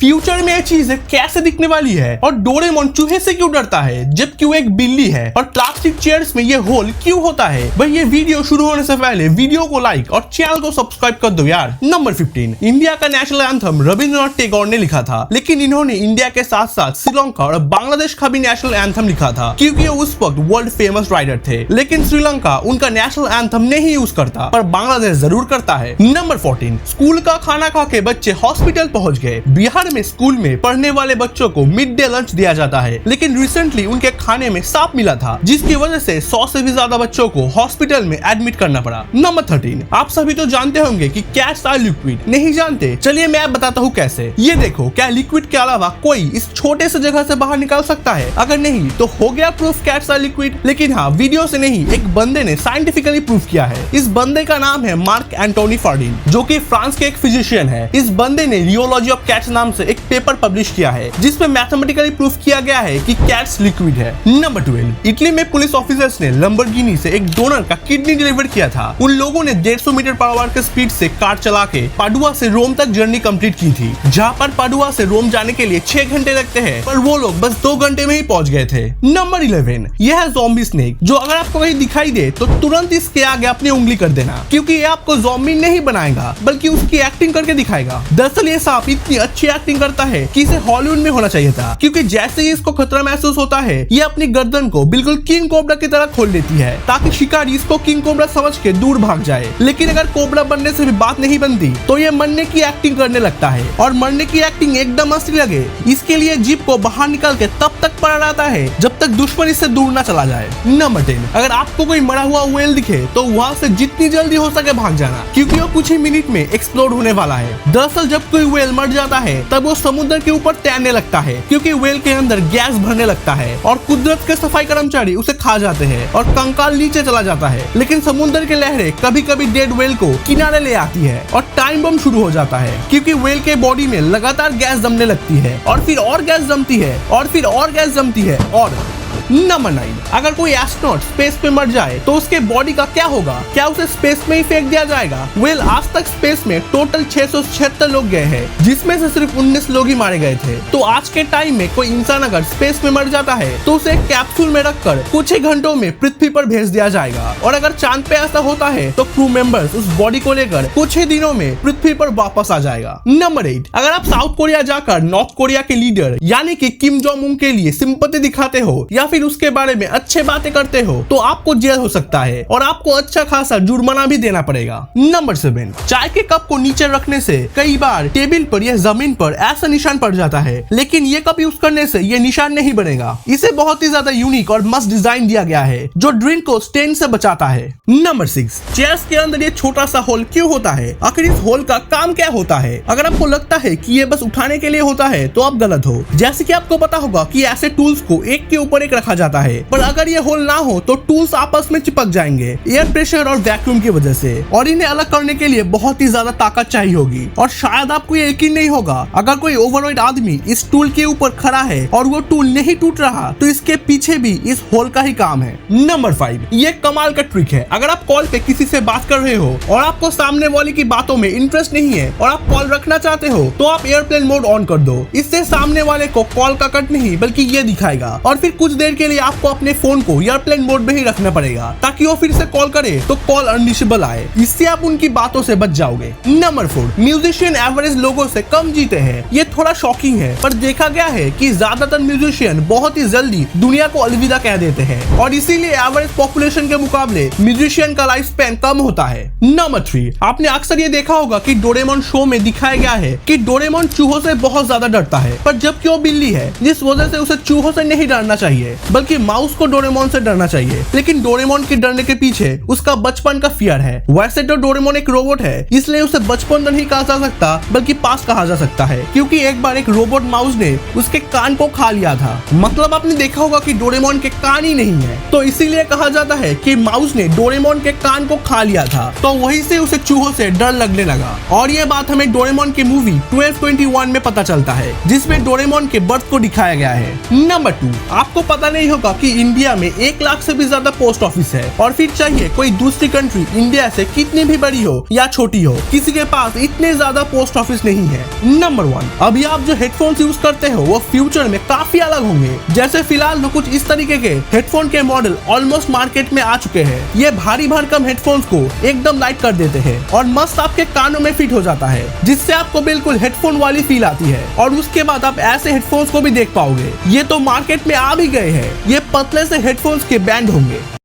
Future में ये चीजें कैसे दिखने वाली है और डोरेमोन चूहे से क्यों डरता है जबकि वो एक बिल्ली है और प्लास्टिक चेयर्स में ये होल क्यों होता है। भाई ये वीडियो शुरू होने से पहले वीडियो को लाइक और चैनल को सब्सक्राइब कर दो यार। नंबर 15, इंडिया का नेशनल एंथम रविंद्रनाथ टैगोर ने लिखा था, लेकिन इन्होंने इंडिया के साथ साथ श्रीलंका और बांग्लादेश का भी नेशनल एंथम लिखा था क्योंकि वो उस वक्त वर्ल्ड फेमस राइटर थे। लेकिन श्रीलंका उनका नेशनल एंथम नहीं यूज करता पर बांग्लादेश जरूर करता है। नंबर 14, स्कूल का खाना खा के बच्चे हॉस्पिटल पहुंच गए। बिहार में स्कूल में पढ़ने वाले बच्चों को मिड डे लंच दिया जाता है, लेकिन रिसेंटली उनके खाने में सांप मिला था जिसकी वजह से 100 से भी ज्यादा बच्चों को हॉस्पिटल में एडमिट करना पड़ा। नंबर 13, आप सभी तो जानते होंगे कि कैट्स आर लिक्विड। नहीं जानते? चलिए मैं बताता हूँ कैसे। ये देखो, क्या लिक्विड के अलावा कोई इस छोटे से जगह से बाहर निकल सकता है? अगर नहीं तो हो गया प्रूफ कैट्स आर लिक्विड। लेकिन हाँ, वीडियो से नहीं, एक बंदे ने साइंटिफिकली प्रूफ किया है। इस बंदे का नाम है मार्क एंटोनी फार्डिन, जो कि फ्रांस के एक फिजिशियन है। इस बंदे ने रियोलॉजी ऑफ कैट्स नाम से एक पेपर पब्लिश किया है जिसमें मैथमेटिकली प्रूफ किया गया है कि कैट्स लिक्विड है। नंबर 12, इटली में पुलिस ऑफिसर्स ने लंबरगिनी से एक डोनर का किडनी डिलीवर किया था। उन लोगों ने 150 मीटर पर आवर के स्पीड से कार चला के पाडुआ से रोम तक जर्नी कंप्लीट की थी, जहां पर पाडुआ से रोम जाने के लिए 6 घंटे लगते हैं, पर वो लोग बस 2 घंटे में ही पहुंच गए थे। नंबर 11, यह है ज़ॉम्बी स्नेक, जो अगर आपको कहीं दिखाई दे तो तुरंत इसके आगे अपनी उंगली कर देना, क्योंकि ये आपको ज़ॉम्बी नहीं बनाएगा बल्कि उसकी एक्टिंग करके दिखाएगा। दरअसल ये सांप इतनी अच्छी एक्टिंग करता है कि इसे हॉलीवुड में होना चाहिए था, क्योंकि जैसे ही इसको खतरा महसूस होता है ये अपनी गर्दन को बिल्कुल किंग कोबरा की तरह खोल देती है ताकि शिकारी इसको किंग कोबरा समझ के दूर भाग जाए। लेकिन अगर कोबरा बनने से भी बात नहीं बनती तो ये मरने की एक्टिंग करने लगता है, और मरने की एक्टिंग एकदम असली लगे इसके लिए जीप को बाहर निकाल के तब तक पड़ा रहता है जब तक दुश्मन इससे दूर ना चला जाए। नंबर 10, अगर आपको कोई मरा हुआ व्हेल दिखे तो वहाँ से जितनी जल्दी हो सके भाग जाना, क्योंकि वो कुछ ही मिनट में एक्सप्लोड होने वाला है। दरअसल जब कोई व्हेल मर जाता है तब वो समुद्र के ऊपर तैरने लगता है, क्योंकि व्हेल के अंदर गैस भरने लगता है और कुदरत के सफाई कर्मचारी उसे खा जाते हैं और कंकाल नीचे चला जाता है। लेकिन समुद्र की लहरें कभी कभी डेड व्हेल को किनारे ले आती है और टाइम बम शुरू हो जाता है, क्योंकि व्हेल के बॉडी में लगातार गैस जमने लगती है और फिर और गैस जमती है और फिर और गैस जमती है। और नंबर 9, अगर कोई एस्ट्रोनॉट स्पेस में मर जाए तो उसके बॉडी का क्या होगा? क्या उसे स्पेस में ही फेंक दिया जाएगा? वेल, आज तक स्पेस में टोटल 676 लोग गए हैं, जिसमें से सिर्फ 19 लोग ही मारे गए थे। तो आज के टाइम में कोई इंसान अगर स्पेस में मर जाता है तो उसे कैप्सूल में रखकर कुछ ही घंटों में पृथ्वी पर भेज दिया जाएगा, और अगर चांद पे ऐसा होता है तो क्रू मेंबर्स उस बॉडी को लेकर कुछ ही दिनों में पृथ्वी पर वापस आ जाएगा। नंबर 8, अगर आप साउथ कोरिया जाकर नॉर्थ कोरिया के लीडर यानी कि किम जोंग उन के लिए सिंपैथी दिखाते हो या फिर उसके बारे में अच्छे बातें करते हो तो आपको जेल हो सकता है और आपको अच्छा खासा जुर्माना भी देना पड़ेगा। नंबर 7, चाय के कप को नीचे रखने से कई बार टेबल पर या जमीन पर ऐसा निशान पड़ जाता है, लेकिन ये कप यूज करने से ये निशान नहीं बनेगा। इसे बहुत ही ज्यादा यूनिक और मस्त डिजाइन दिया गया है जो ड्रिंक को स्टेन से बचाता है। नंबर 6, चेयर्स के अंदर ये छोटा सा होल क्यों होता है? आखिर इस होल का काम क्या होता है? अगर आपको लगता है कि ये बस उठाने के लिए होता है तो आप गलत हो। जैसे कि आपको पता होगा कि ऐसे टूल्स को एक के ऊपर एक रखा जाता है, पर अगर ये होल ना हो तो टूल्स आपस में चिपक जाएंगे एयर प्रेशर और वैक्यूम की वजह से, और इन्हें अलग करने के लिए बहुत ही ज्यादा ताकत चाहिए होगी। और शायद आपको ये यकीन नहीं होगा, अगर कोई ओवरवेट आदमी इस टूल के ऊपर खड़ा है और वो टूल नहीं टूट रहा तो इसके पीछे भी इस होल का ही काम है। नंबर 5, ये कमाल का ट्रिक है। अगर आप कॉल पे किसी से बात कर रहे हो और आपको सामने वाले की बातों में इंटरेस्ट नहीं है और आप कॉल रखना चाहते हो तो आप एयरप्लेन मोड ऑन कर दो। इससे सामने वाले को कॉल का कट नहीं बल्कि ये दिखाएगा, और फिर कुछ देर के लिए आपको अपने फोन को एयरप्लेन मोड में ही रखना पड़ेगा ताकि वो फिर से कॉल करे तो कॉल अनरीचेबल आए। इससे आप उनकी बातों से बच जाओगे। नंबर 4, म्यूजिशियन एवरेज लोगों से कम जीते हैं। ये थोड़ा शॉकिंग है, पर देखा गया है कि ज्यादातर म्यूजिशियन बहुत ही जल्दी दुनिया को अलविदा कह देते हैं, और इसीलिए एवरेज पॉपुलेशन के मुकाबले म्यूजिशियन का लाइफ स्पैन कम होता है। नंबर 3, आपने अक्सर ये देखा होगा कि डोरेमोन शो में दिखाया गया है कि डोरेमोन चूहों से बहुत ज्यादा डरता है, पर जबकि वो बिल्ली है जिस वजह से उसे चूहों से नहीं डरना चाहिए बल्कि माउस को डोरेमोन से डरना चाहिए। लेकिन डोरेमोन के डरने के पीछे उसका बचपन का फियर है। वैसे तो डोरेमोन एक रोबोट है, इसलिए उसे बचपन नहीं कहा जा सकता बल्कि पास कहा जा सकता है, क्योंकि एक बार एक रोबोट माउस ने उसके कान को खा लिया था। मतलब आपने देखा होगा कि डोरेमोन के कान ही नहीं है, तो इसीलिए कहा जाता है कि माउस ने डोरेमोन के कान को खा लिया था, तो वहीं से उसे चूहों से डर लगने लगा। और ये बात हमें डोरेमोन की मूवी 1221 में पता चलता है, जिसमें डोरेमोन के बर्थ को दिखाया गया है। नंबर 2, आपको पता नहीं होगा कि इंडिया में 1 लाख से भी ज्यादा पोस्ट ऑफिस है, और फिर चाहिए कोई दूसरी कंट्री इंडिया से कितनी भी बड़ी हो या छोटी हो, किसी के पास इतने ज्यादा पोस्ट ऑफिस नहीं है। नंबर 1, अभी आप जो हेडफोन्स यूज करते हो वो फ्यूचर में काफी अलग होंगे। जैसे फिलहाल तो कुछ इस तरीके के हेडफोन के मॉडल ऑलमोस्ट मार्केट में आ चुके हैं। ये भारी भरकम हेडफोन्स को एकदम लाइट कर देते हैं और मस्त आपके कानों में फिट हो जाता है, जिससे आपको बिल्कुल हेडफोन वाली फील आती है। और उसके बाद आप ऐसे हेडफोन्स को भी देख पाओगे। ये तो मार्केट में आ भी गए हैं। ये पतले से हेडफोन्स के ब्रांड होंगे।